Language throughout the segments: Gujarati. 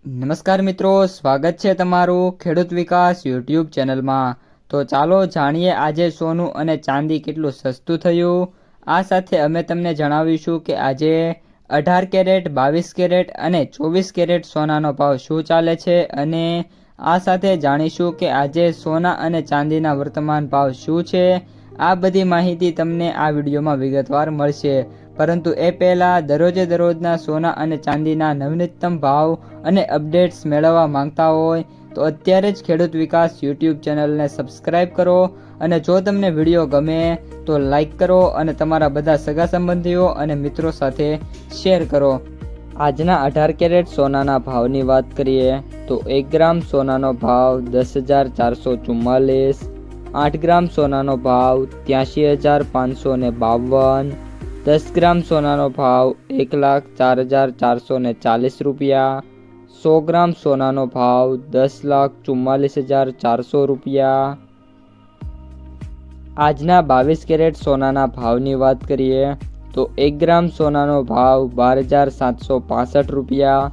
નમસ્કાર મિત્રો, સ્વાગત છે તમારું ખેડૂત વિકાસ યુટ્યુબ ચેનલમાં। તો ચાલો જાણીએ આજે સોનું અને ચાંદી કેટલું સસ્તું થયું। આ સાથે અમે તમને જણાવીશું કે આજે 18 કેરેટ, 22 કેરેટ અને 24 કેરેટ સોનાનો ભાવ શું ચાલે છે અને આ સાથે જાણીશું કે આજે સોના અને ચાંદીના વર્તમાન ભાવ શું છે। આ બધી માહિતી તમને આ વિડીયોમાં વિગતવાર મળશે, પરંતુ એ પહેલાં દરરોજના સોના અને ચાંદીના નવીનતમ ભાવ અને અપડેટ્સ મેળવવા માંગતા હોય તો અત્યારે જ ખેડૂત વિકાસ યુટ્યુબ ચેનલને સબસ્ક્રાઈબ કરો અને જો તમને વિડીયો ગમે તો લાઈક કરો અને તમારા બધા સગા સંબંધીઓ અને મિત્રો સાથે શેર કરો। આજના 18 કેરેટ સોનાના ભાવની વાત કરીએ તો 1 ગ્રામ સોનાનો ભાવ 10,444, 8 ગ્રામ સોનાનો ભાવ 83,552, 10 ગ્રામ સોનાનો ભાવ 1,04,440 રૂપિયા, 100 ગ્રામ સોનાનો ભાવ 10,44,400 રૂપિયા। આજના 22 કેરેટ સોનાના ભાવની વાત કરીએ તો 1 ગ્રામ સોનાનો ભાવ 12,765 રૂપિયા,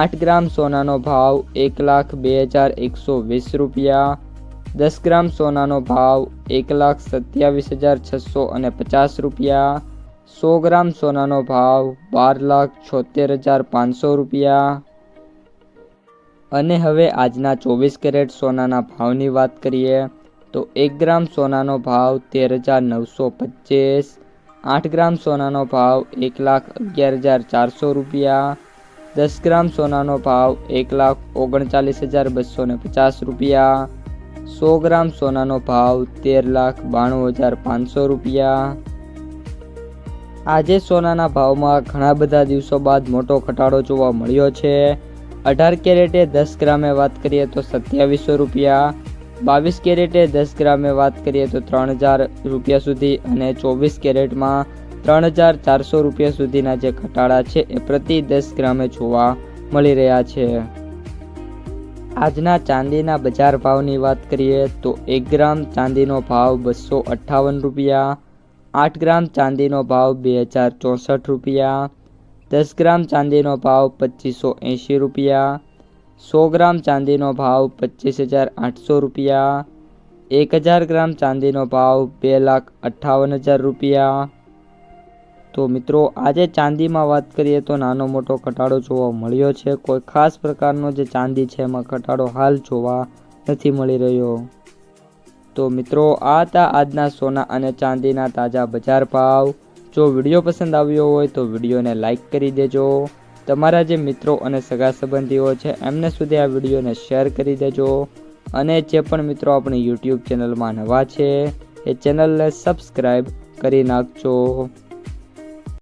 8 ગ્રામ સોનાનો ભાવ 1,02,120 રૂપિયા, 10 ગ્રામ સોનાનો ભાવ 1,27,650 રૂપિયા, 100 ગ્રામ સોનાનો ભાવ 12,76,500 રૂપિયા। અને હવે આજના 24 કેરેટ સોનાના ભાવની વાત કરીએ તો 1 ગ્રામ સોનાનો ભાવ 13,925, 8 ગ્રામ સોનાનો ભાવ 1,11,400 રૂપિયા, 10 ગ્રામ સોનાનો ભાવ 1,39,250 રૂપિયા, 100 ગ્રામ સોનાનો ભાવ 13,92,500 રૂપિયા। આજે સોનાના ભાવમાં ઘણા બધા દિવસો બાદ મોટો ઘટાડો જોવા મળ્યો છે। 18 કેરેટે 10 ગ્રામે વાત કરીએ તો 2700 રૂપિયા, 22 કેરેટે 10 ગ્રામે વાત કરીએ તો 3,000 રૂપિયા સુધી અને 24 કેરેટમાં 3,400 રૂપિયા સુધીના જે ઘટાડા છે એ પ્રતિ 10 ગ્રામે જોવા મળી રહ્યા છે। આજના ચાંદીના બજાર ભાવની વાત કરીએ તો 1 ગ્રામ ચાંદીનો ભાવ 258 રૂપિયા, 8 ગ્રામ ચાંદીનો ભાવ 2,064 રૂપિયા, 10 ગ્રામ ચાંદીનો ભાવ 2,580 રૂપિયા, 100 ગ્રામ ચાંદીનો ભાવ 25,800 રૂપિયા, 1,000 ગ્રામ ચાંદીનો ભાવ 2,58,000 રૂપિયા। તો મિત્રો, આજે ચાંદીમાં વાત કરીએ તો નાનો મોટો ઘટાડો જોવા મળ્યો છે। કોઈ ખાસ પ્રકારનો જે ચાંદી છે એમાં ઘટાડો હાલ જોવા નથી મળી રહ્યો। તો મિત્રો, આ હતા આજના સોના અને ચાંદીના તાજા બજાર ભાવ। જો વિડીયો પસંદ આવ્યો હોય તો વિડીયોને લાઈક કરી દેજો, તમારા જે મિત્રો અને સગા સંબંધીઓ છે એમને સુધી આ વિડીયોને શેર કરી દેજો અને જે પણ મિત્રો આપણી યુટ્યુબ ચેનલમાં નવા છે એ ચેનલને સબસ્ક્રાઈબ કરી નાખજો।